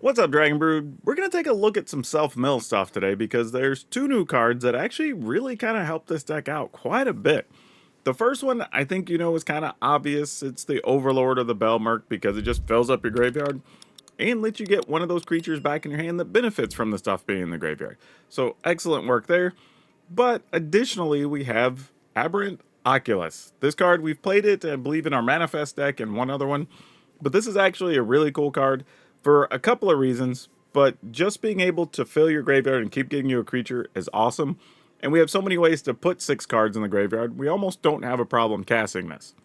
What's up, Dragon Brood? We're going to take a look at some Self Mill stuff today because there's two new cards that actually really kind of help this deck out quite a bit. The first one, I think you know, is kind of obvious. It's the Overlord of the Belmerk because it just fills up your graveyard and lets you get one of those creatures back in your hand that benefits from the stuff being in the graveyard. So excellent work there. But additionally, we have Aberrant Oculus. This card, we've played it, I believe, in our Manifest deck and one other one. But this is actually a really cool card for a couple of reasons. But just being able to fill your graveyard and keep getting you a creature is awesome. And we have so many ways to put 6 cards in the graveyard, we almost don't have a problem casting this.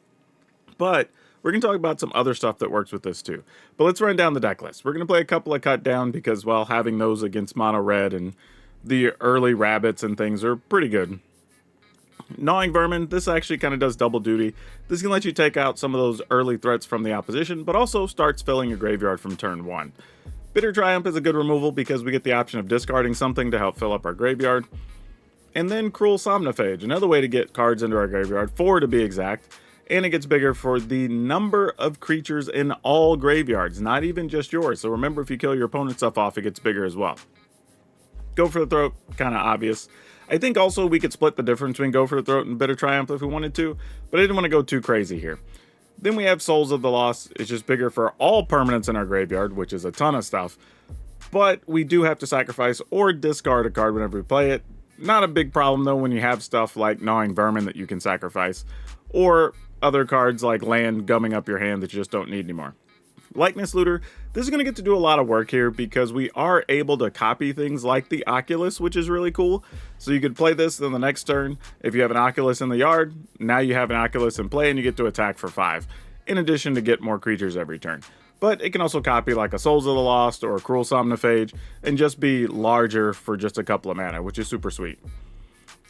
But we're going to talk about some other stuff that works with this too. But let's run down the deck list. We're going to play a couple of cut down because, well, having those against mono red and the early rabbits and things are pretty good. Gnawing Vermin, this actually kind of does double duty. This can let you take out some of those early threats from the opposition, but also starts filling your graveyard from turn 1. Bitter Triumph is a good removal because we get the option of discarding something to help fill up our graveyard. And then Cruel Somniphage, another way to get cards into our graveyard, 4 to be exact, and it gets bigger for the number of creatures in all graveyards, not even just yours. So remember, if you kill your opponent's stuff off, it gets bigger as well. Go for the Throat, kind of obvious. I think also we could split the difference between Go for the Throat and Bitter Triumph if we wanted to, but I didn't want to go too crazy here. Then we have Souls of the Lost. It's just bigger for all permanents in our graveyard, which is a ton of stuff. But we do have to sacrifice or discard a card whenever we play it. Not a big problem though when you have stuff like Gnawing Vermin that you can sacrifice, or other cards like land gumming up your hand that you just don't need anymore. Likeness Looter, this is going to get to do a lot of work here because we are able to copy things like the Oculus, which is really cool. So you could play this in the next turn. If you have an Oculus in the yard, now you have an Oculus in play and you get to attack for 5, in addition to get more creatures every turn. But it can also copy like a Souls of the Lost or a Cruel Somniphage and just be larger for just a couple of mana, which is super sweet.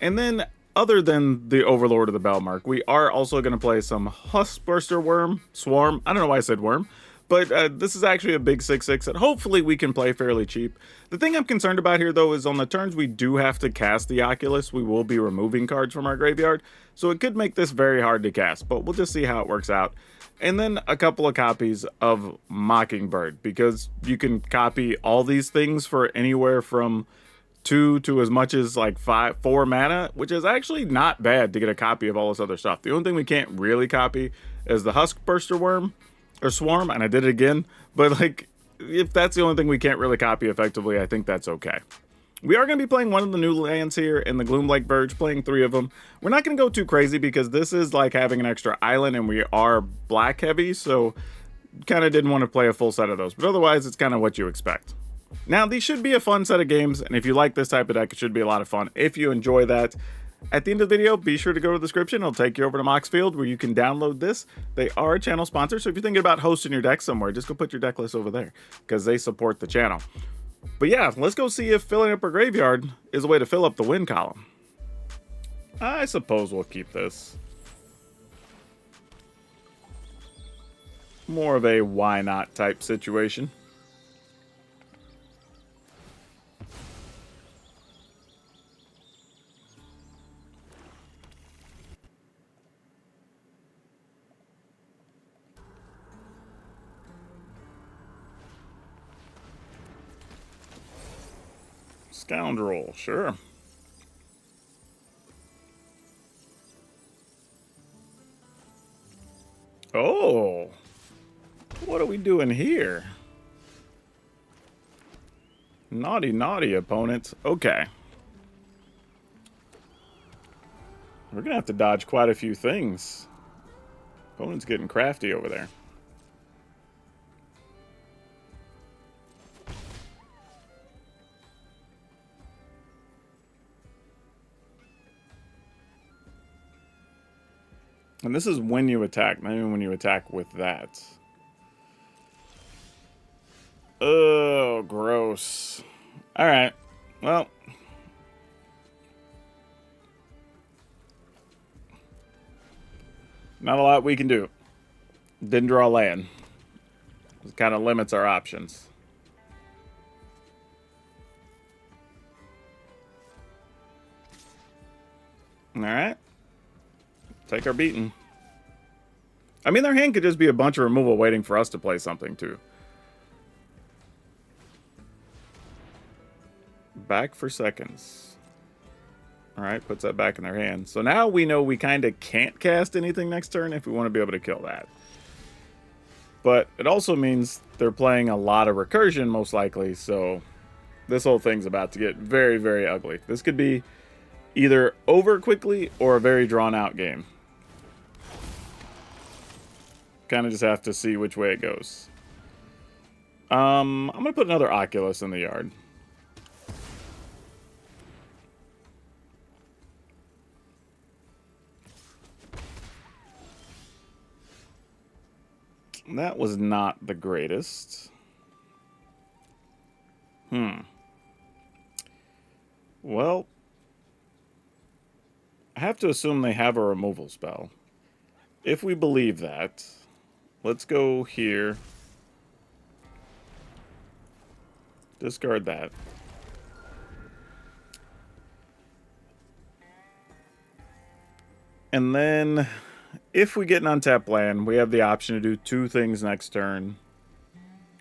And then, other than the Overlord of the Belmerk, we are also going to play some Huskburster Swarm. I don't know why I said worm. But this is actually a big 6/6 that hopefully we can play fairly cheap. The thing I'm concerned about here, though, is on the turns we do have to cast the Oculus, we will be removing cards from our graveyard. So it could make this very hard to cast, but we'll just see how it works out. And then a couple of copies of Mockingbird, because you can copy all these things for anywhere from 2 to as much as like 4 mana, which is actually not bad to get a copy of all this other stuff. The only thing we can't really copy is the Huskburster Worm. Or Swarm, and I did it again, but like, if that's the only thing we can't really copy effectively, I think that's okay. We are going to be playing one of the new lands here in the Gloomlake Verge, playing 3 of them. We're not going to go too crazy because this is like having an extra island and we are black heavy, so kind of didn't want to play a full set of those, but otherwise it's kind of what you expect. Now, these should be a fun set of games, and if you like this type of deck, it should be a lot of fun. If you enjoy that, at the end of the video, be sure to go to the description. It'll take you over to Moxfield where you can download this. They are a channel sponsor, so if you're thinking about hosting your deck somewhere, just go put your deck list over there because they support the channel. But yeah, let's go see if filling up our graveyard is a way to fill up the win column. I suppose we'll keep this. More of a why not type situation. Scoundrel, sure. Oh, what are we doing here? Naughty, naughty, opponent. Okay. We're gonna have to dodge quite a few things. Opponent's getting crafty over there. And this is when you attack, not even when you attack with that. Oh, gross. Alright, well. Not a lot we can do. Didn't draw land. It kind of limits our options. Alright. Take our beating. I mean, their hand could just be a bunch of removal waiting for us to play something, too. Back for seconds. Alright, puts that back in their hand. So now we know we kind of can't cast anything next turn if we want to be able to kill that. But it also means they're playing a lot of recursion, most likely, so this whole thing's about to get very, very ugly. This could be either over quickly or a very drawn-out game. Kind of just have to see which way it goes. I'm going to put another Oculus in the yard. That was not the greatest. Well, I have to assume they have a removal spell. If we believe that, let's go here. Discard that. And then, if we get an untapped land, we have the option to do two things next turn.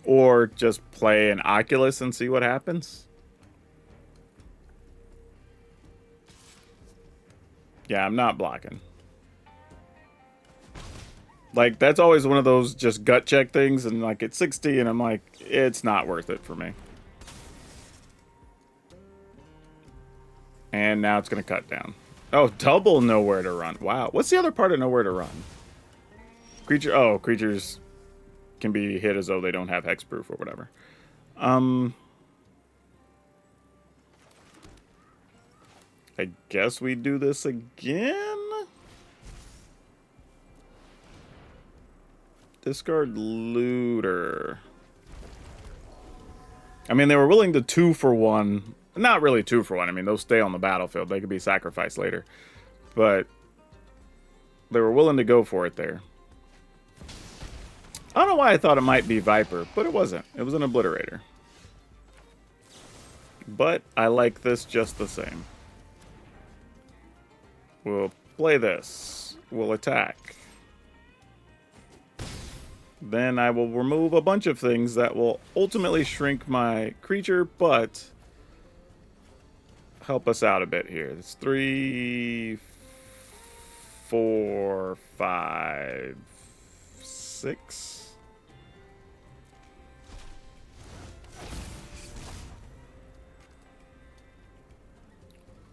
Or just play an Oculus and see what happens. Yeah, I'm not blocking. Like, that's always one of those just gut check things, and like, it's 60, and I'm like, it's not worth it for me. And now it's going to cut down. Oh, double nowhere to run. Wow. What's the other part of nowhere to run? Creature. Oh, creatures can be hit as though they don't have hexproof or whatever. I guess we do this again? Discard Looter. I mean, they were willing to 2 for 1. Not really 2 for 1. I mean, those stay on the battlefield. They could be sacrificed later. But they were willing to go for it there. I don't know why I thought it might be Viper, but it wasn't. It was an Obliterator. But I like this just the same. We'll play this. We'll attack. Then I will remove a bunch of things that will ultimately shrink my creature, but help us out a bit here. It's 3, 4, 5, 6.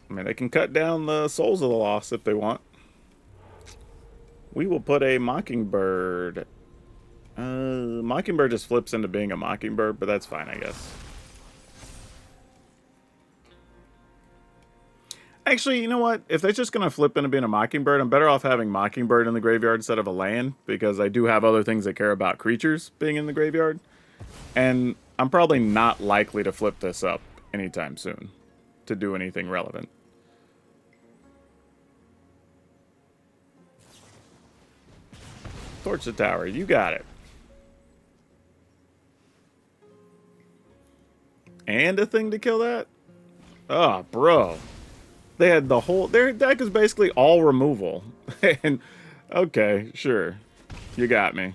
I mean, they can cut down the Souls of the Lost if they want. We will put a Mockingbird. Mockingbird just flips into being a Mockingbird, but that's fine, I guess. Actually, you know what? If they're just going to flip into being a Mockingbird, I'm better off having Mockingbird in the graveyard instead of a land, because I do have other things that care about creatures being in the graveyard. And I'm probably not likely to flip this up anytime soon to do anything relevant. Torch the tower. You got it. And a thing to kill that? Oh, bro. They had the whole... Their deck is basically all removal. And, okay, sure. You got me.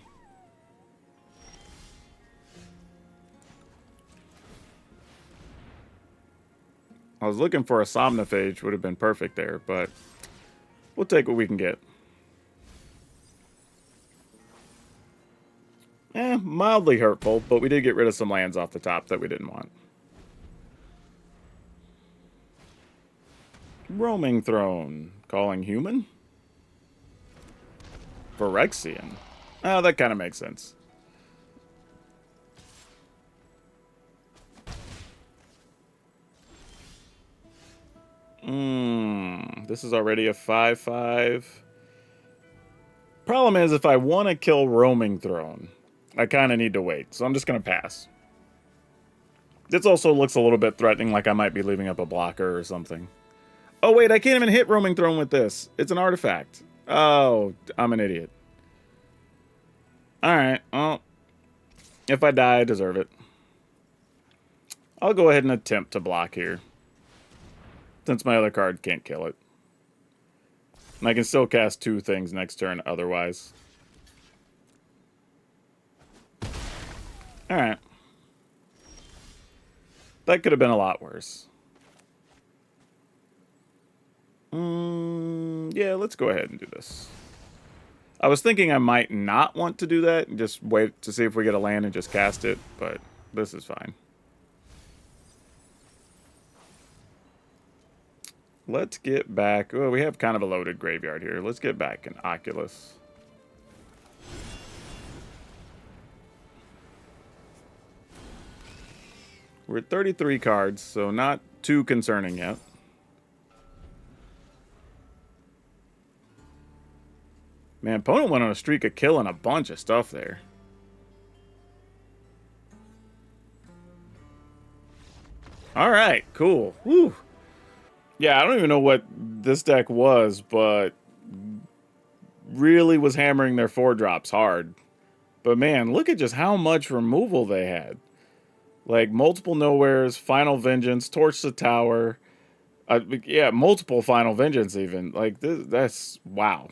I was looking for a Somniphage. Would have been perfect there, but we'll take what we can get. Mildly hurtful, but we did get rid of some lands off the top that we didn't want. Roaming Throne. Calling human? Phyrexian. Oh, that kind of makes sense. This is already a 5/5. Problem is, if I want to kill Roaming Throne, I kind of need to wait, so I'm just going to pass. This also looks a little bit threatening, like I might be leaving up a blocker or something. Oh, wait, I can't even hit Roaming Throne with this. It's an artifact. Oh, I'm an idiot. Alright, well, if I die, I deserve it. I'll go ahead and attempt to block here, since my other card can't kill it. And I can still cast 2 things next turn otherwise. Alright. That could have been a lot worse. Yeah, let's go ahead and do this. I was thinking I might not want to do that and just wait to see if we get a land and just cast it, but this is fine. Let's get back. Oh, we have kind of a loaded graveyard here. Let's get back in Oculus. We're at 33 cards, so not too concerning yet. Man, opponent went on a streak of killing a bunch of stuff there. All right, cool. Woo. Yeah, I don't even know what this deck was, but really was hammering their 4-drops hard. But man, look at just how much removal they had. Like multiple nowheres, Final Vengeance, Torch the Tower. Yeah, multiple Final Vengeance even. Like that's wow.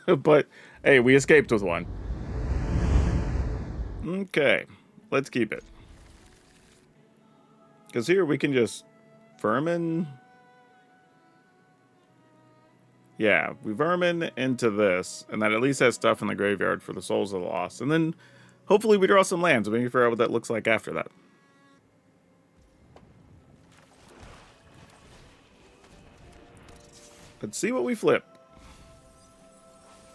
But hey, we escaped with one. Okay, let's keep it. Because here we can just vermin. Yeah, we vermin into this, and that at least has stuff in the graveyard for the Souls of the Lost. And then hopefully we draw some lands. We can figure out what that looks like after that. Let's see what we flip.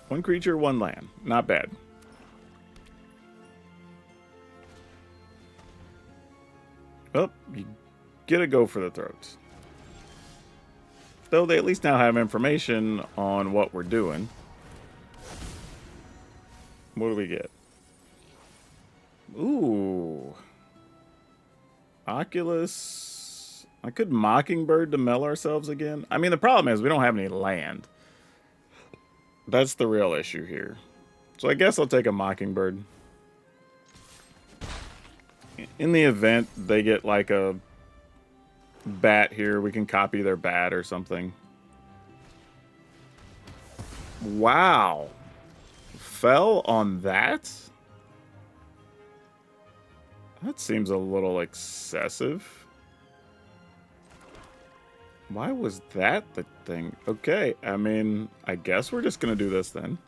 1 creature, 1 land. Not bad. Oh, you get a go for the throats. Though they at least now have information on what we're doing. What do we get? Ooh. Oculus. I could Mockingbird to mill ourselves again. I mean, the problem is we don't have any land. That's the real issue here. So I guess I'll take a Mockingbird. In the event they get like a bat here, we can copy their bat or something. Wow. Fell on that? That seems a little excessive. Why was that the thing? Okay, I mean, I guess we're just going to do this then.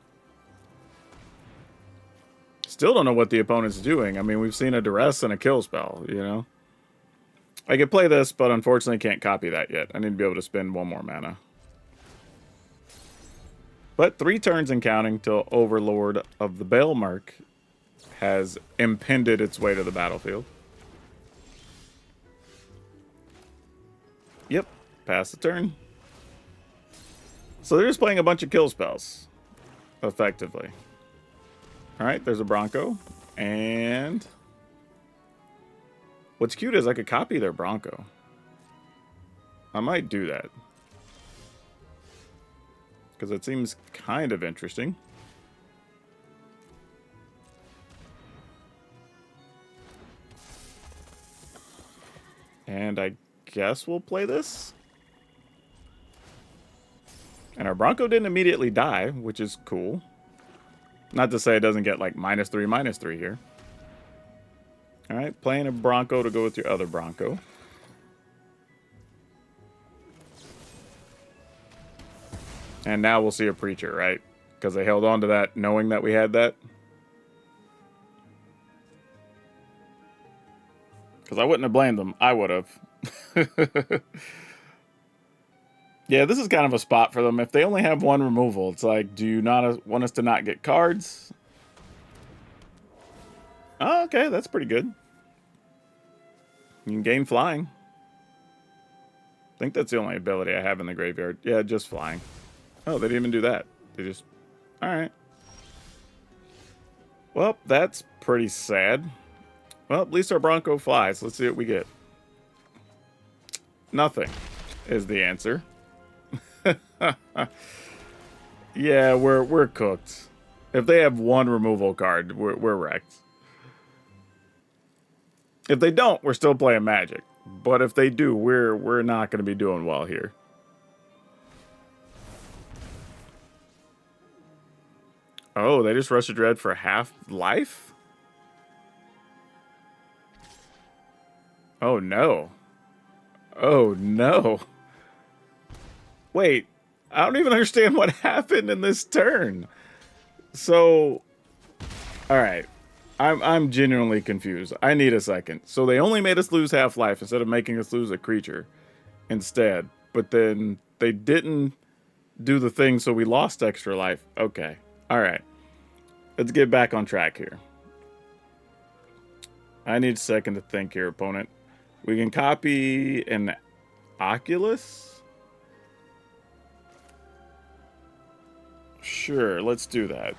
Still don't know what the opponent's doing. I mean, we've seen a duress and a kill spell, you know? I could play this, but unfortunately can't copy that yet. I need to be able to spend 1 more mana. But 3 turns and counting till Overlord of the Balemark has impended its way to the battlefield. Yep, pass the turn. So they're just playing a bunch of kill spells, effectively. Alright, there's a Bronco. And what's cute is I could copy their Bronco. I might do that. Because it seems kind of interesting. And I guess we'll play this. And our Bronco didn't immediately die, which is cool. Not to say it doesn't get like -3/-3 here. Alright, playing a Bronco to go with your other Bronco. And now we'll see a Preacher, right? Because they held on to that knowing that we had that. Because I wouldn't have blamed them. I would have. Yeah, this is kind of a spot for them. If they only have 1 removal, it's like, do you not want us to not get cards? Oh, okay, that's pretty good. You can gain flying. I think that's the only ability I have in the graveyard. Yeah, just flying. Oh, they didn't even do that. They just... Alright. Well, that's pretty sad. Well, at least our Bronco flies. Let's see what we get. Nothing is the answer. Yeah, we're cooked. If they have 1 removal card, we're wrecked. If they don't, we're still playing Magic. But if they do, we're not going to be doing well here. Oh, they just rushed a Dread for half life? Oh no. Oh no. Wait, I don't even understand what happened in this turn. So, all right. I'm genuinely confused. I need a second. So they only made us lose half life instead of making us lose a creature instead. But then they didn't do the thing, so we lost extra life. Okay. All right. Let's get back on track here. I need a second to think here, opponent. We can copy an Oculus? Sure, let's do that.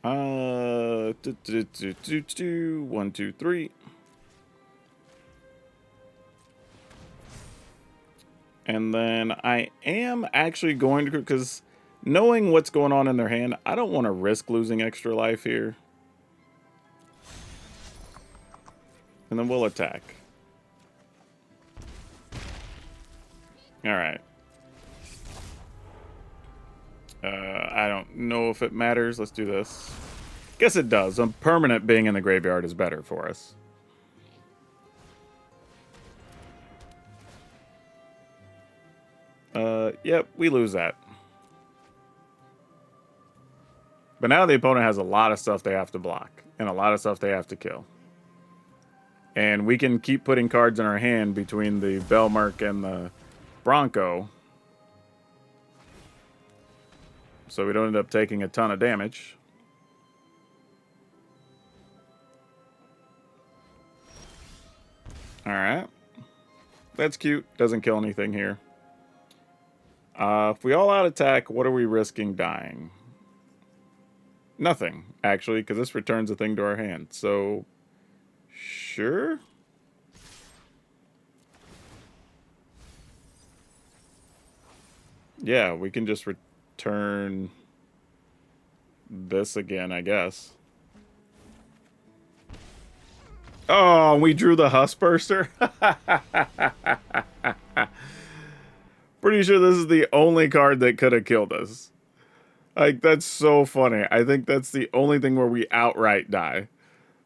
1, 2, 3. And then I am actually going to, because knowing what's going on in their hand, I don't want to risk losing extra life here. And then we'll attack. Alright. I don't know if it matters. Let's do this. Guess it does. A permanent being in the graveyard is better for us. Yep, we lose that. But now the opponent has a lot of stuff they have to block. And a lot of stuff they have to kill. And we can keep putting cards in our hand between the Belmerk and the Bronco. So we don't end up taking a ton of damage. Alright. That's cute. Doesn't kill anything here. If we all out attack, what are we risking dying? Nothing, actually, because this returns a thing to our hand. So, sure. Yeah, we can just return this again, I guess. Oh, we drew the Huskburster? Pretty sure this is the only card that could have killed us. Like, that's so funny. I think that's the only thing where we outright die.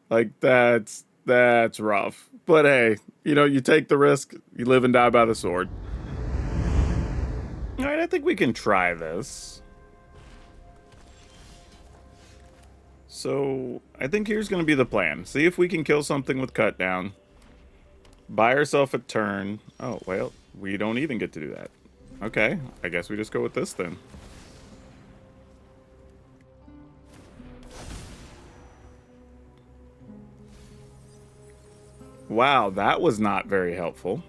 Like, that's rough. But hey, you know, you take the risk, you live and die by the sword. Alright, I think we can try this. So, I think here's going to be the plan. See if we can kill something with Cut Down. Buy ourselves a turn. Oh, well, we don't even get to do that. Okay, I guess we just go with this then. Wow, that was not very helpful.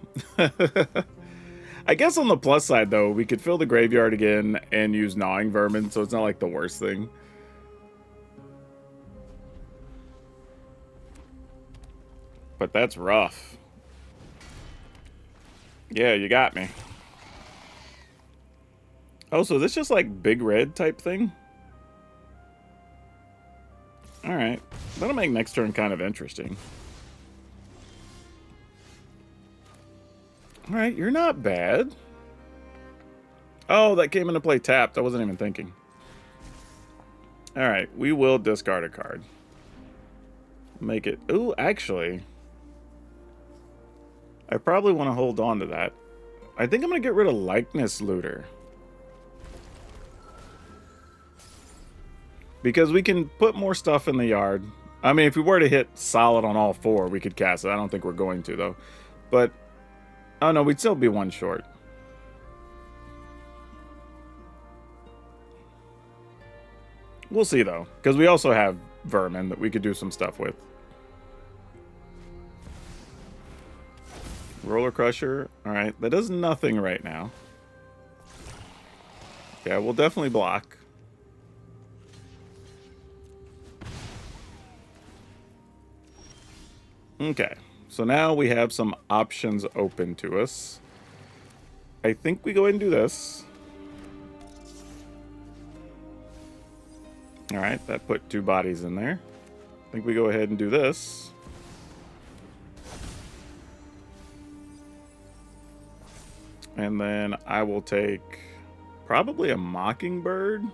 I guess on the plus side, though, we could fill the graveyard again and use Gnawing Vermin, so it's not like the worst thing. But that's rough. Yeah, you got me. Oh, so this just like big red type thing? Alright. That'll make next turn kind of interesting. Alright, you're not bad. Oh, that came into play tapped. I wasn't even thinking. Alright, we will discard a card. Make it... Ooh, actually... I probably want to hold on to that. I think I'm going to get rid of Likeness Looter. Because we can put more stuff in the yard. I mean, if we were to hit solid on all four, we could cast it. I don't think we're going to, though. But, oh no, we'd still be one short. We'll see, though. Because we also have Vermin that we could do some stuff with. Roller Crusher. Alright, that does nothing right now. Yeah, we'll definitely block. Okay, so now we have some options open to us. I think we go ahead and do this. Alright, that put 2 bodies in there. I think we go ahead and do this. And then I will take probably a Mockingbird.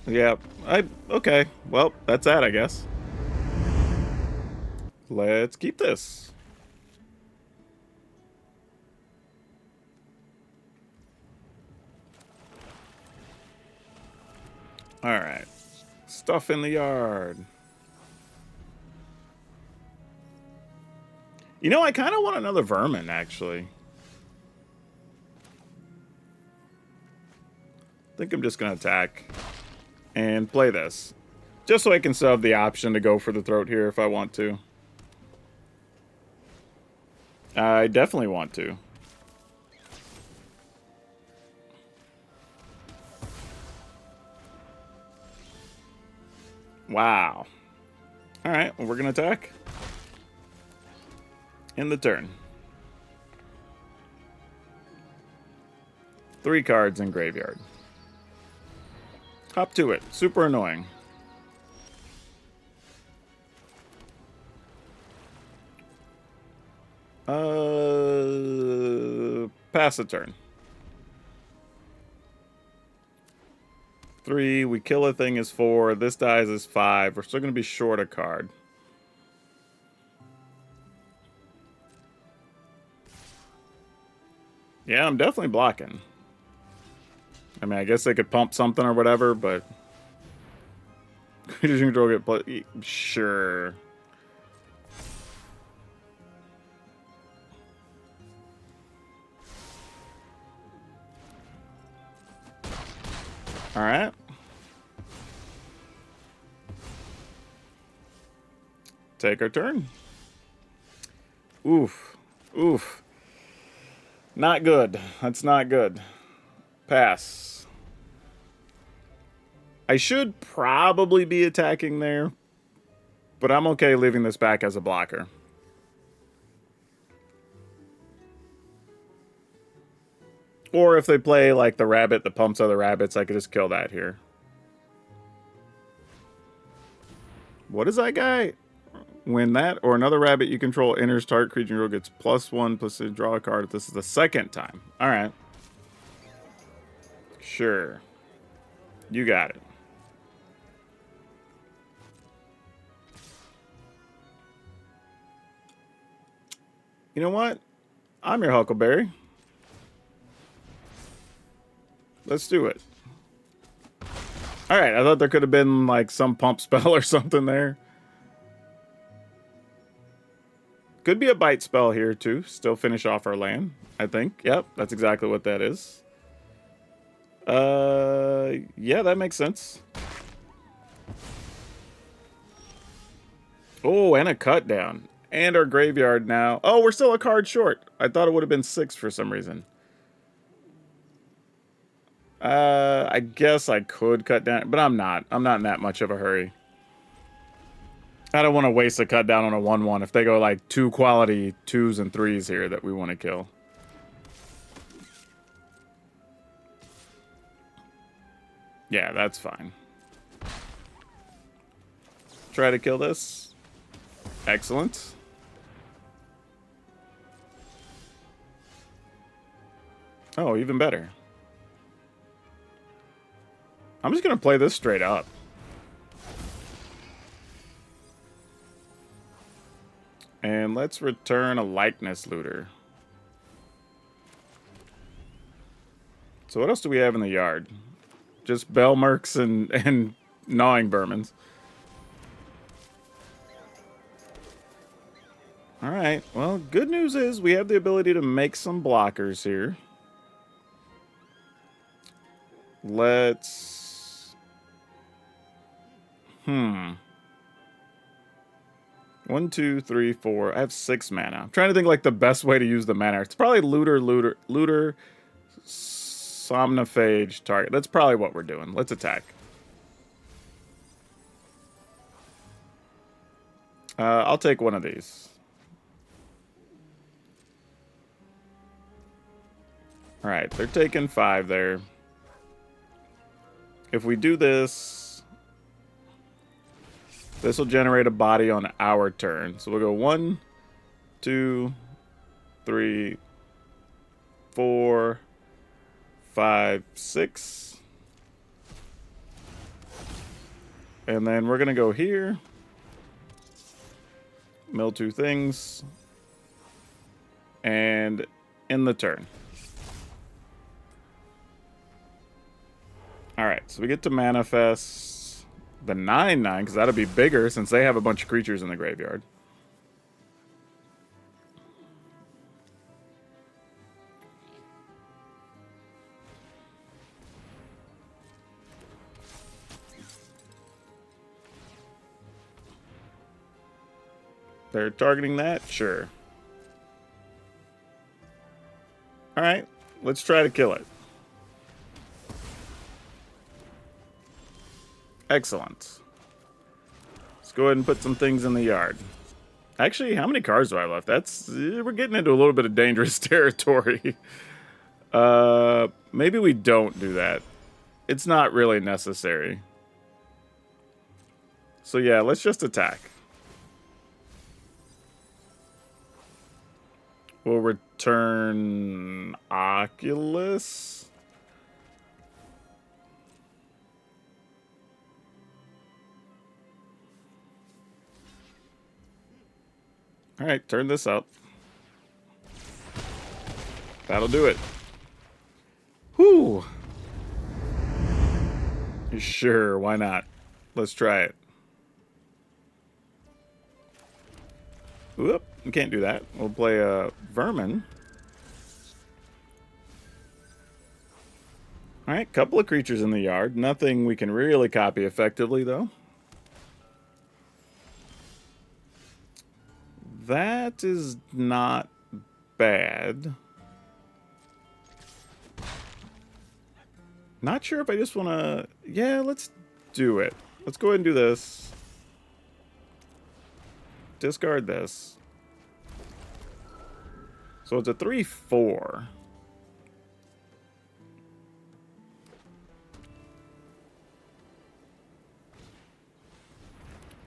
Yeah, okay. Well, that's that, I guess. Let's keep this. Alright. Stuff in the yard. You know, I kind of want another vermin, actually. I think I'm just going to attack and play this. Just so I can still have the option to go for the throat here if I want to. I definitely want to. Wow. Alright, well, we're going to attack. In the turn. 3 cards in graveyard. Hop to it. Super annoying. Pass a turn. 3. We kill a thing is 4. This dies is 5. We're still going to be short a card. Yeah, I'm definitely blocking. I mean, I guess they could pump something or whatever, but... Creatures control get play. Sure. Alright. Take our turn. Oof. Oof. Not good. That's not good. Pass. I should probably be attacking there, but I'm okay leaving this back as a blocker. Or if they play like the rabbit that pumps other rabbits, I could just kill that here. What is that guy? When that or another rabbit you control enters target creature control gets +1 plus to draw a card if this is the second time. Alright. Sure. You got it. You know what? I'm your Huckleberry. Let's do it. Alright, I thought there could have been like some pump spell or something there. Could be a bite spell here too. Still finish off our land, I think. Yep, that's exactly what that is. Yeah, that makes sense. Oh, and a cut down. And our graveyard now. Oh, we're still a card short. I thought it would have been 6 for some reason. I guess I could cut down, but I'm not. I'm not in that much of a hurry. I don't want to waste a cut down on a 1/1 if they go like 2 quality 2s and 3s here that we want to kill. Yeah, that's fine. Try to kill this. Excellent. Oh, even better. I'm just going to play this straight up. And let's return a likeness looter. So what else do we have in the yard? Just Bellmerks and gnawing vermins. Alright, well, good news is we have the ability to make some blockers here. Let's... 1, 2, 3, 4. I have 6 mana. I'm trying to think like the best way to use the mana. It's probably looter, somnophage target. That's probably what we're doing. Let's attack. I'll take one of these. Alright, they're taking 5 there. If we do this, this will generate a body on our turn. So we'll go 1, 2, 3, 4, 5, 6. And then we're going to go here. Mill 2 things. And in the turn. Alright, so we get to manifest the 9/9, because that'll be bigger since they have a bunch of creatures in the graveyard. They're targeting that? Sure. Alright, let's try to kill it. Excellent. Let's go ahead and put some things in the yard. Actually, how many cards do I have left? We're getting into a little bit of dangerous territory. Maybe we don't do that. It's not really necessary. So yeah, let's just attack. We'll return Oculus. Alright, turn this up. That'll do it. Whew. Sure, why not? Let's try it. Whoop, we can't do that. We'll play a Vermin. Alright, couple of creatures in the yard. Nothing we can really copy effectively, though. That is not bad. Not sure if I just want to... Yeah, let's do it. Let's go ahead and do this. Discard this. So it's a 3/4.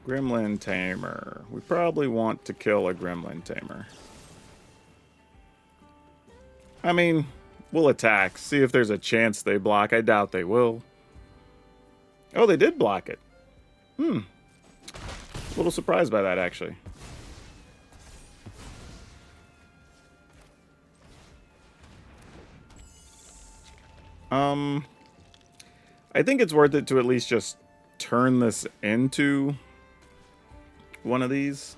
Gremlin Tamer. We probably want to kill a Gremlin Tamer. I mean, we'll attack. See if there's a chance they block. I doubt they will. Oh, they did block it. A little surprised by that, actually. I think it's worth it to at least just turn this into one of these.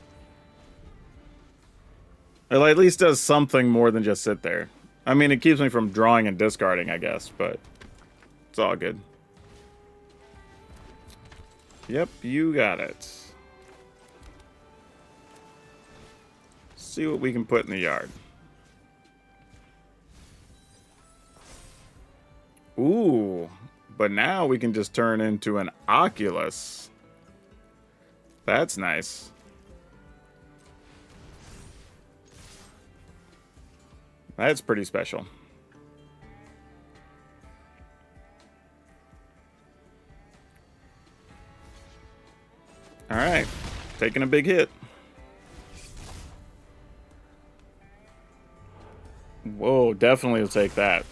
It at least does something more than just sit there. I mean, it keeps me from drawing and discarding, I guess, but it's all good. Yep, you got it. See what we can put in the yard. Ooh, but now we can just turn into an Oculus. That's nice. That's pretty special. All right, taking a big hit. Whoa, definitely will take that.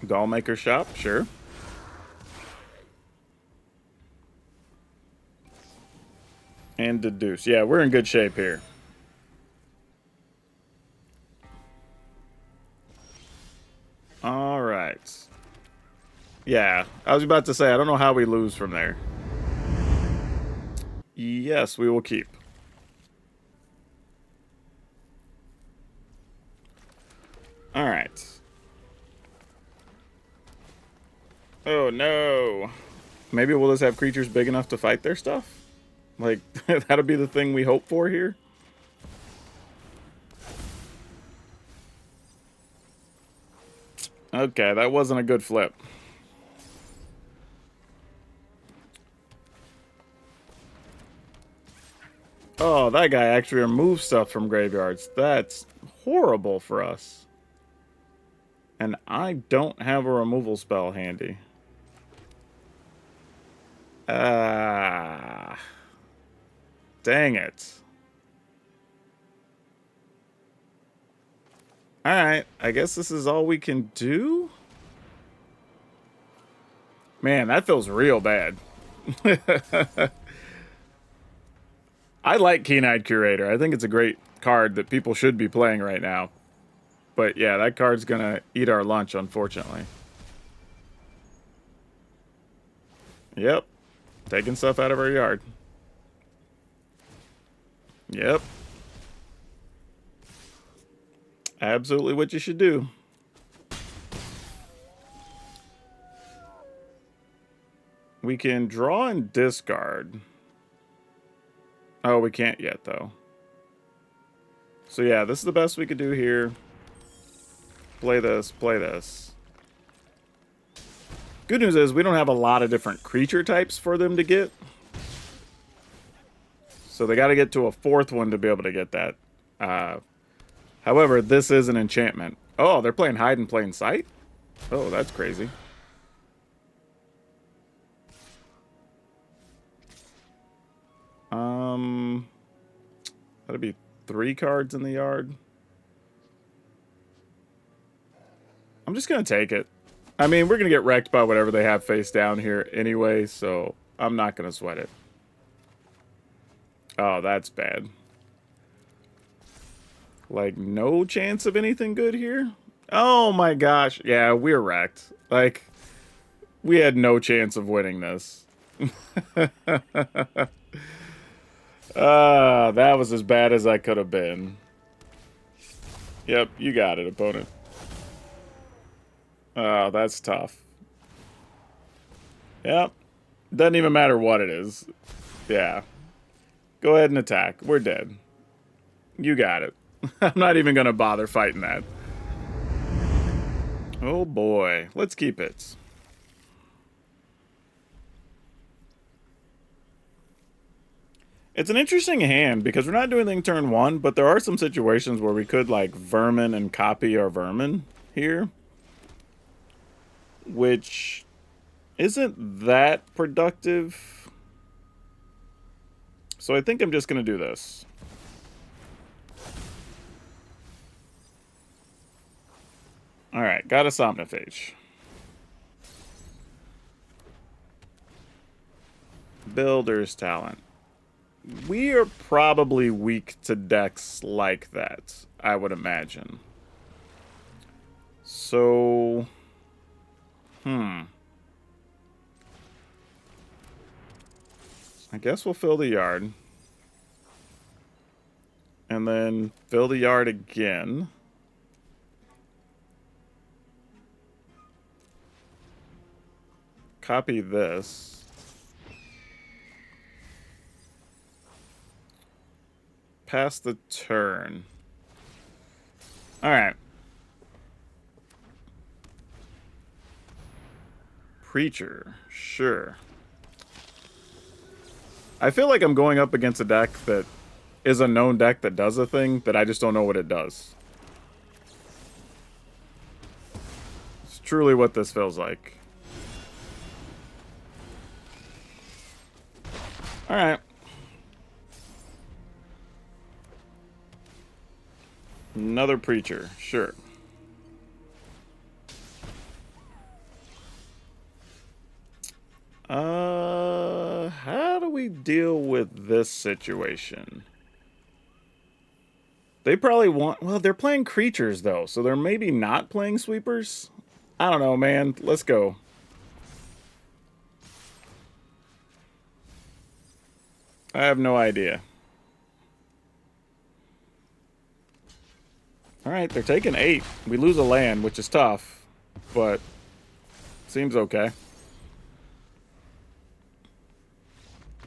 Dollmaker shop, sure. And deduce. Yeah, we're in good shape here. All right. Yeah, I was about to say, I don't know how we lose from there. Yes, we will keep. All right. Oh, no. Maybe we'll just have creatures big enough to fight their stuff? Like, that'll be the thing we hope for here? Okay, that wasn't a good flip. Oh, that guy actually removes stuff from graveyards. That's horrible for us. And I don't have a removal spell handy. Ah. Dang it. Alright, I guess this is all we can do? Man, that feels real bad. I like Keen-Eyed Curator. I think it's a great card that people should be playing right now. But yeah, that card's gonna eat our lunch, unfortunately. Yep. Taking stuff out of our yard. Yep. Absolutely what you should do. We can draw and discard. Oh, we can't yet, though. So yeah, this is the best we could do here. Play this, play this. Good news is we don't have a lot of different creature types for them to get. So they got to get to a fourth one to be able to get that. However, this is an enchantment. Oh, they're playing hide in plain sight? Oh, that's crazy. That'd be 3 cards in the yard. I'm just going to take it. I mean, we're going to get wrecked by whatever they have face down here anyway, so I'm not going to sweat it. Oh, that's bad. Like, no chance of anything good here? Oh my gosh. Yeah, we're wrecked. Like, we had no chance of winning this. That was as bad as I could have been. Yep, you got it, opponent. Oh, that's tough. Yep. Doesn't even matter what it is. Yeah. Go ahead and attack. We're dead. You got it. I'm not even going to bother fighting that. Oh boy. Let's keep it. It's an interesting hand because we're not doing anything turn 1, but there are some situations where we could like vermin and copy our vermin here. Which isn't that productive. So I think I'm just going to do this. Alright, got a Somniphage. Builder's Talent. We are probably weak to decks like that, I would imagine. So... I guess we'll fill the yard. And then fill the yard again. Copy this. Pass the turn. Alright. Preacher. Sure. I feel like I'm going up against a deck that is a known deck that does a thing that I just don't know what it does. It's truly what this feels like. Alright. Another Preacher. Sure. How do we deal with this situation? They probably want... Well, they're playing creatures, though, so they're maybe not playing sweepers? I don't know, man. Let's go. I have no idea. Alright, they're taking 8. We lose a land, which is tough, but seems okay.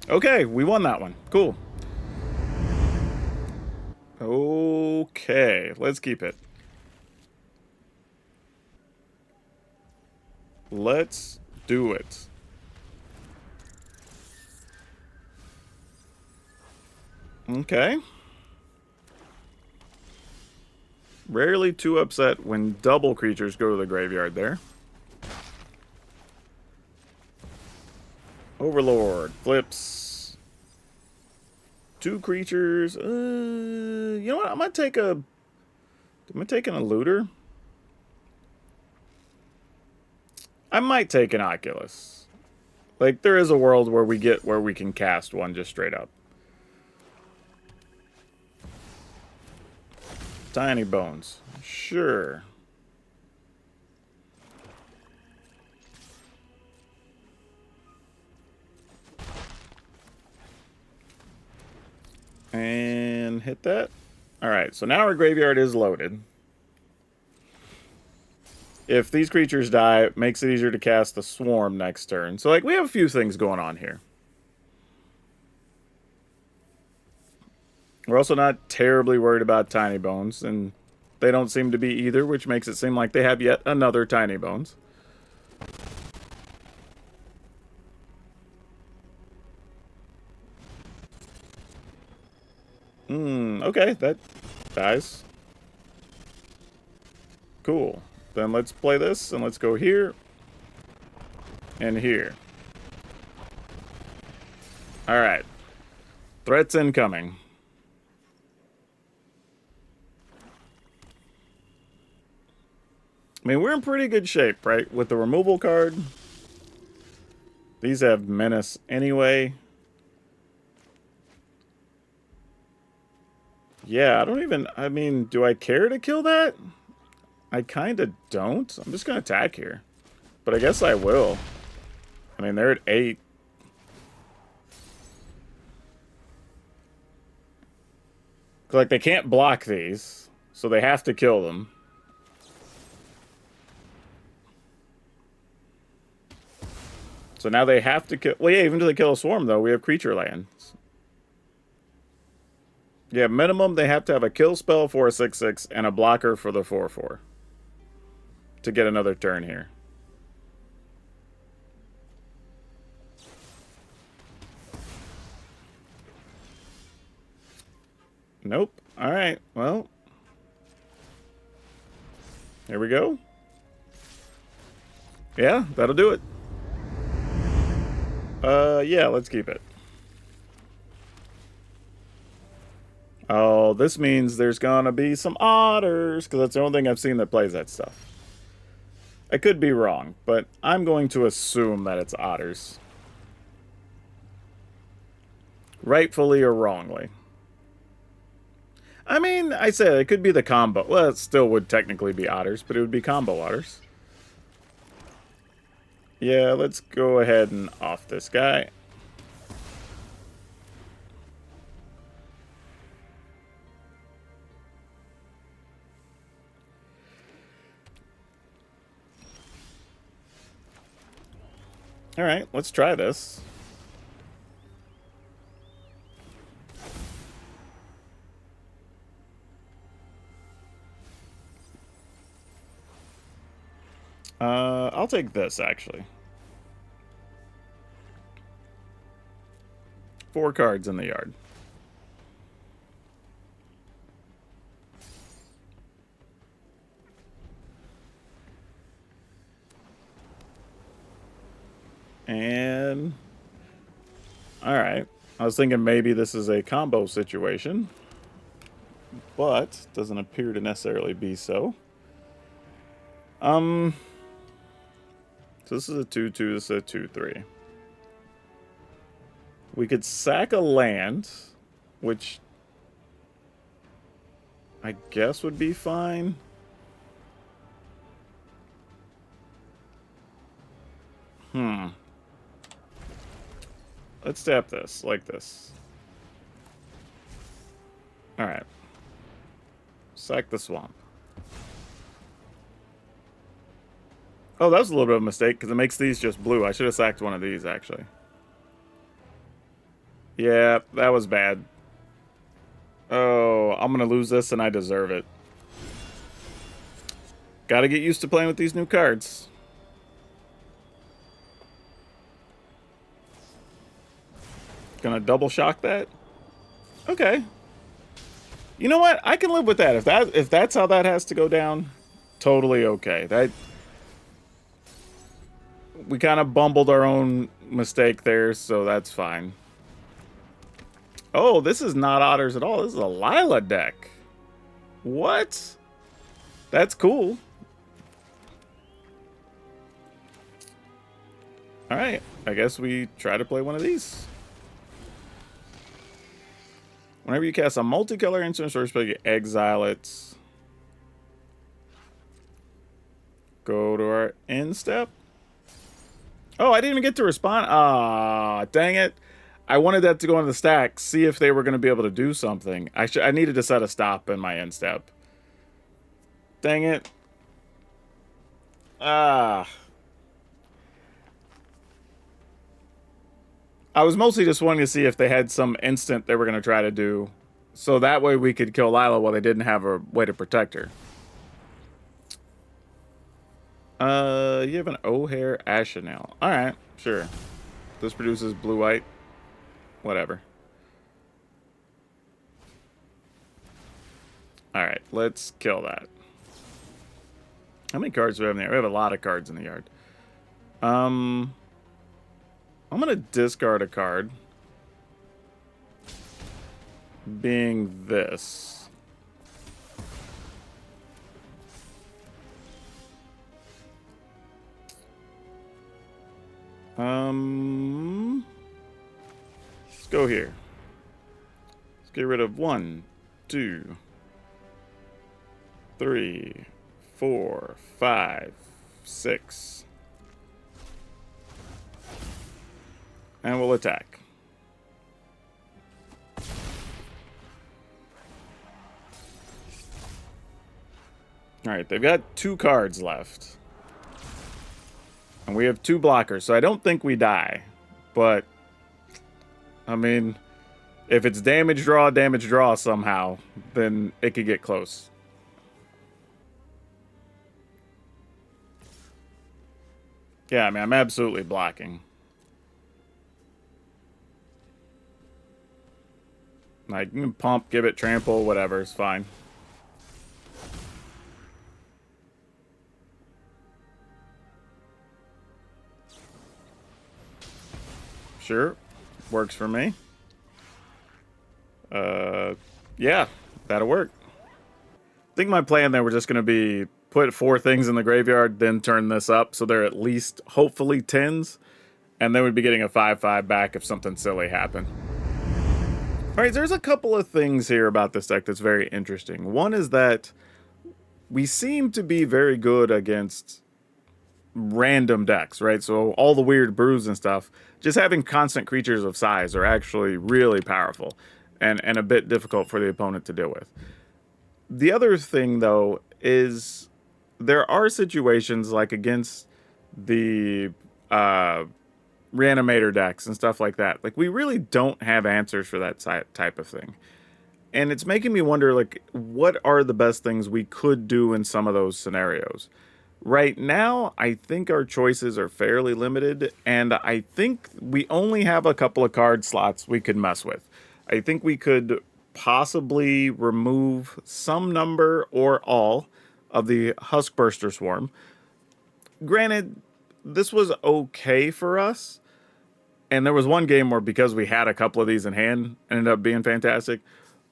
Okay, we won that one. Cool. Okay, let's keep it. Let's do it. Okay. Rarely too upset when double creatures go to the graveyard there. Overlord flips. 2 creatures. You know what? I'm gonna take a... Am I taking a looter? I might take an Oculus. Like, there is a world where we can cast one just straight up. Tiny bones. Sure. And hit that. Alright, so now our graveyard is loaded. If these creatures die, it makes it easier to cast the Swarm next turn. So, like, we have a few things going on here. We're also not terribly worried about Tiny Bones, and they don't seem to be either, which makes it seem like they have yet another Tiny Bones. Okay, that dies. Cool. Then let's play this, and let's go here. And here. Alright. Threats incoming. I mean, we're in pretty good shape, right? With the removal card. These have Menace anyway. Yeah, I mean, do I care to kill that? I kind of don't. I'm just going to attack here. But I guess I will. I mean, they're at 8. Like, they can't block these, so they have to kill them. So now they have to kill... Well, yeah, even if they kill a Swarm, though, we have creature lands. Yeah, minimum, they have to have a kill spell for a 6/6 and a blocker for the 4/4 to get another turn here. Nope. Alright, well. Here we go. Yeah, that'll do it. Yeah, let's keep it. Oh, this means there's gonna be some otters, because that's the only thing I've seen that plays that stuff. I could be wrong, but I'm going to assume that it's otters. Rightfully or wrongly. I mean, I said it could be the combo. Well, it still would technically be otters, but it would be combo otters. Yeah, let's go ahead and off this guy. Alright, let's try this. I'll take this, actually. 4 cards in the yard. And... Alright. I was thinking maybe this is a combo situation. But doesn't appear to necessarily be so. So this is a 2/2, this is a 2/3. We could sack a land, which I guess would be fine. Let's tap this, like this. Alright. Sack the swamp. Oh, that was a little bit of a mistake, because it makes these just blue. I should have sacked one of these, actually. Yeah, that was bad. Oh, I'm going to lose this, and I deserve it. Gotta get used to playing with these new cards. Gonna double shock that? Okay. You know what? I can live with that. If that's how that has to go down, totally okay. We kind of bumbled our own mistake there, so that's fine. Oh, this is not otters at all. This is a Lila deck. What? That's cool. Alright, I guess we try to play one of these. Whenever you cast a multicolor instant source spell, you exile it. Go to our end step. Oh, I didn't even get to respond. Ah, dang it. I wanted that to go into the stack, see if they were going to be able to do something. I needed to set a stop in my end step. Dang it. Ah. I was mostly just wanting to see if they had some instant they were going to try to do, so that way we could kill Lila while they didn't have a way to protect her. You have an O'Hare Ashenale. Alright, sure. This produces blue-white. Whatever. Alright, let's kill that. How many cards do we have in the yard? We have a lot of cards in the yard. I'm gonna discard a card. Being this. Let's go here. Let's get rid of 1, 2, 3, 4, 5, 6. And we'll attack. Alright, they've got 2 cards left. And we have 2 blockers, so I don't think we die. But, I mean, if it's damage draw somehow, then it could get close. Yeah, I mean, I'm absolutely blocking. Like, you can pump, give it trample, whatever, it's fine. Sure. Works for me. Yeah, that'll work. I think my plan there was just going to be put 4 things in the graveyard, then turn this up so they're at least, hopefully, 10s. And then we'd be getting a 5/5 back if something silly happened. Alright, there's a couple of things here about this deck that's very interesting. One is that we seem to be very good against random decks, right? So all the weird brews and stuff, just having constant creatures of size are actually really powerful and a bit difficult for the opponent to deal with. The other thing, though, is there are situations like against the reanimator decks and stuff like that. Like, we really don't have answers for that type of thing. And it's making me wonder, like, what are the best things we could do in some of those scenarios? Right now, I think our choices are fairly limited, and I think we only have a couple of card slots we could mess with. I think we could possibly remove some number or all of the Huskburster Swarm. Granted, this was okay for us, and there was one game where, because we had a couple of these in hand, it ended up being fantastic.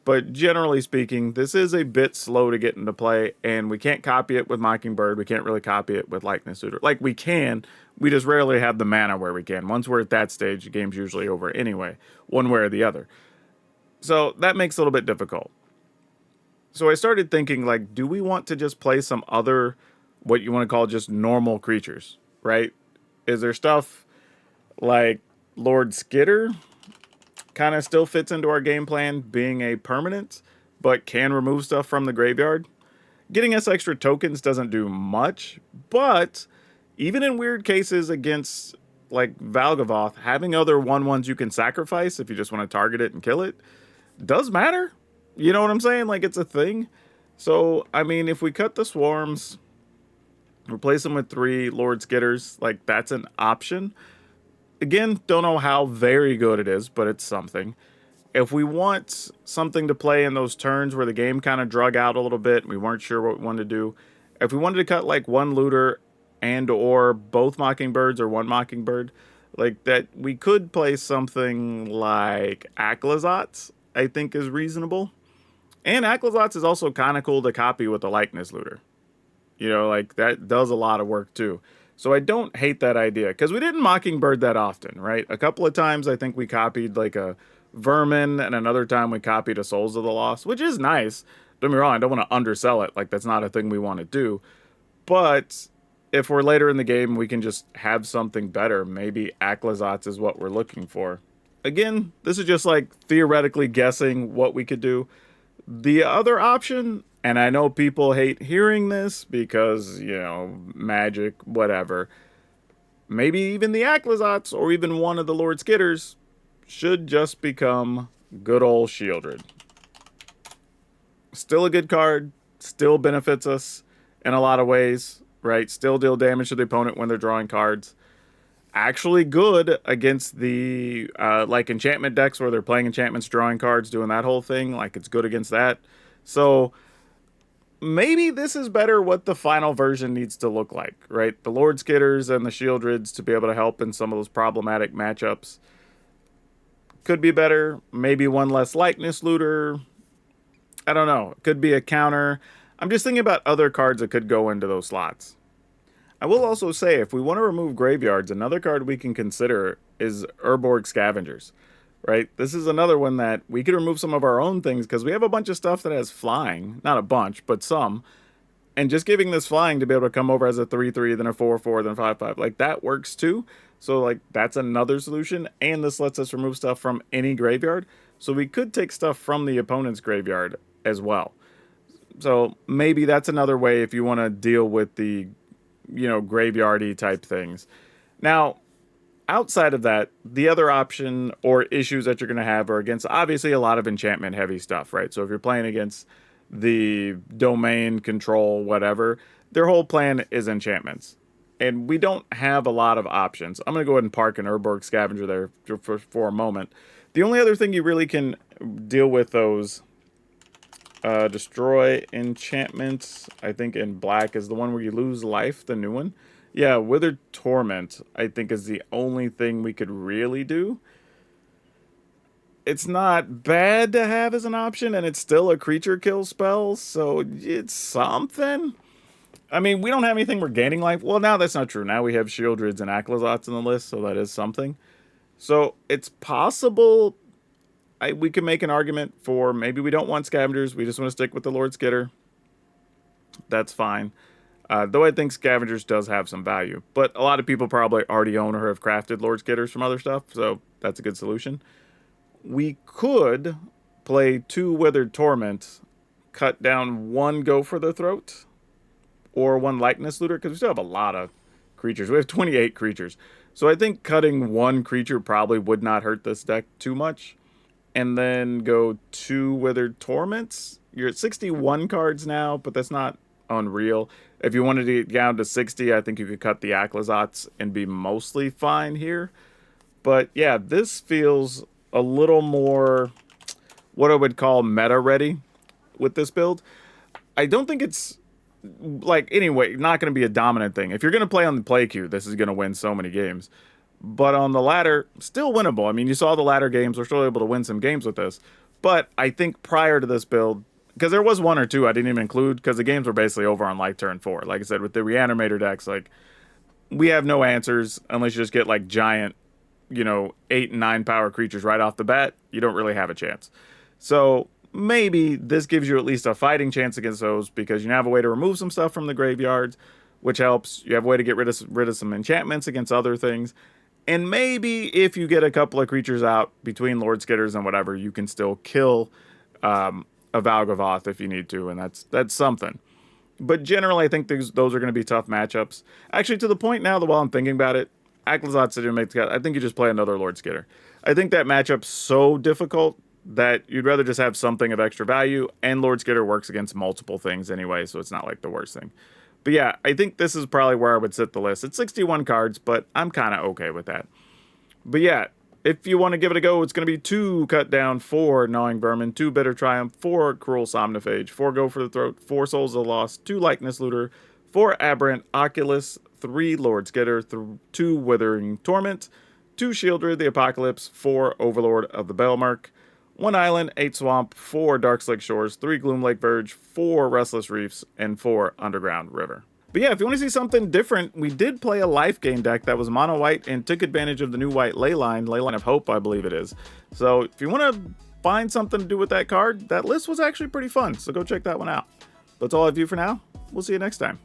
But generally speaking, this is a bit slow to get into play, and we can't copy it with Mockingbird. We can't really copy it with Likeness Suitor. Like, we can, we just rarely have the mana where we can. Once we're at that stage, the game's usually over anyway, one way or the other. So that makes it a little bit difficult. So I started thinking, like, do we want to just play some other, what you want to call just normal creatures, right? Is there stuff like Lord Skitter? Kind of still fits into our game plan, being a permanent, but can remove stuff from the graveyard. Getting us extra tokens doesn't do much, but even in weird cases against, like, Valgavoth, having other 1/1s you can sacrifice if you just want to target it and kill it does matter. You know what I'm saying? Like, it's a thing. So, I mean, if we cut the swarms, replace them with 3 Lord Skitters, like, that's an option. Again, don't know how very good it is, but it's something. If we want something to play in those turns where the game kind of drug out a little bit, we weren't sure what we wanted to do. If we wanted to cut like 1 looter and or both Mockingbirds or 1 Mockingbird, like that, we could play something like Acklazotz, I think is reasonable. And Acklazotz is also kind of cool to copy with the Likeness Looter. You know, like, that does a lot of work too. So I don't hate that idea, because we didn't Mockingbird that often, right? A couple of times I think we copied like a Vermin, and another time we copied a Souls of the Lost, which is nice. Don't get me wrong, I don't want to undersell it. Like, that's not a thing we want to do. But if we're later in the game, we can just have something better. Maybe Aclazotz is what we're looking for. Again, this is just like theoretically guessing what we could do. The other option, and I know people hate hearing this because, magic, whatever. Maybe even the Aclazotz or even one of the Lord Skitters should just become good old Shieldred. Still a good card, still benefits us in a lot of ways, right? Still deal damage to the opponent when they're drawing cards. Actually good against the like enchantment decks where they're playing enchantments, drawing cards, doing that whole thing. Like, it's good against that. So maybe this is better what the final version needs to look like, right? The Lord Skitters and the Shieldreds to be able to help in some of those problematic matchups could be better. Maybe one less likeness looter. I don't know. It could be a counter. I'm just thinking about other cards that could go into those slots. I will also say, if we want to remove graveyards, another card we can consider is Urborg Scavengers, right? This is another one that we could remove some of our own things because we have a bunch of stuff that has flying. Not a bunch, but some. And just giving this flying to be able to come over as a 3/3, then a 4/4, then 5/5, like, that works too. So, like, that's another solution. And this lets us remove stuff from any graveyard. So we could take stuff from the opponent's graveyard as well. So maybe that's another way if you want to deal with the graveyardy type things. Now, outside of that, the other option or issues that you're going to have are against obviously a lot of enchantment heavy stuff, right? So if you're playing against the domain, control, whatever, their whole plan is enchantments. And we don't have a lot of options. I'm going to go ahead and park an Urborg Scavenger there for a moment. The only other thing you really can deal with those destroy enchantments, I think in black, is the one where you lose life, the new one. Yeah, Withered Torment, I think, is the only thing we could really do. It's not bad to have as an option, and it's still a creature kill spell, so it's something. I mean, we don't have anything we're gaining life. Well, now that's not true. Now we have Shieldreds and Aclazotz in the list, so that is something. So it's possible we can make an argument for maybe we don't want Scavengers. We just want to stick with the Lord Skitter. That's fine. Though I think Scavengers does have some value. But a lot of people probably already own or have crafted Lord Skitters from other stuff, so that's a good solution. We could play 2 Withered Torment, cut down 1 Go for the Throat, or 1 Likeness Looter, because we still have a lot of creatures. We have 28 creatures. So I think cutting 1 creature probably would not hurt this deck too much. And then go 2 Withered Torments. You're at 61 cards now, but that's not unreal. If you wanted to get down to 60, I think you could cut the Aclazotz and be mostly fine here. But yeah, this feels a little more what I would call meta ready with this build. I don't think it's, like, anyway, not going to be a dominant thing. If you're going to play on the play queue, this is going to win so many games. But on the ladder, still winnable. I mean, you saw the ladder games. We're still able to win some games with this. But I think prior to this build, because there was 1 or 2 I didn't even include, because the games were basically over on, like, turn 4. Like I said, with the Reanimator decks, like, we have no answers unless you just get, like, giant, 8 and 9 power creatures right off the bat. You don't really have a chance. So maybe this gives you at least a fighting chance against those, because you now have a way to remove some stuff from the graveyards, which helps. You have a way to get rid of some enchantments against other things. And maybe if you get a couple of creatures out between Lord Skitters and whatever, you can still kill a Valgavoth if you need to, and that's something. But generally, I think those are going to be tough matchups. Actually, to the point now that while I'm thinking about it, Aclazotz didn't make the cut. I think you just play another Lord Skitter. I think that matchup's so difficult that you'd rather just have something of extra value, and Lord Skitter works against multiple things anyway, so it's not like the worst thing. But yeah, I think this is probably where I would sit the list. It's 61 cards, but I'm kind of okay with that. But yeah, if you want to give it a go, it's going to be 2 Cut Down, 4 Gnawing Vermin, 2 Bitter Triumph, 4 Cruel Somnophage, 4 Go for the Throat, 4 Souls of the Lost, 2 Likeness Looter, 4 Aberrant Oculus, 3 Lord Skitter, 2 Withering Torment, 2 Shieldred the Apocalypse, 4 Overlord of the Bellmark, 1 Island, 8 Swamp, 4 Darkslick Shores, 3 Gloomlake Verge, 4 Restless Reefs, and 4 Underground River. But yeah, if you want to see something different, we did play a life gain deck that was mono white and took advantage of the new white Leyline of Hope, I believe it is. So if you want to find something to do with that card, that list was actually pretty fun. So go check that one out. That's all I have for now. We'll see you next time.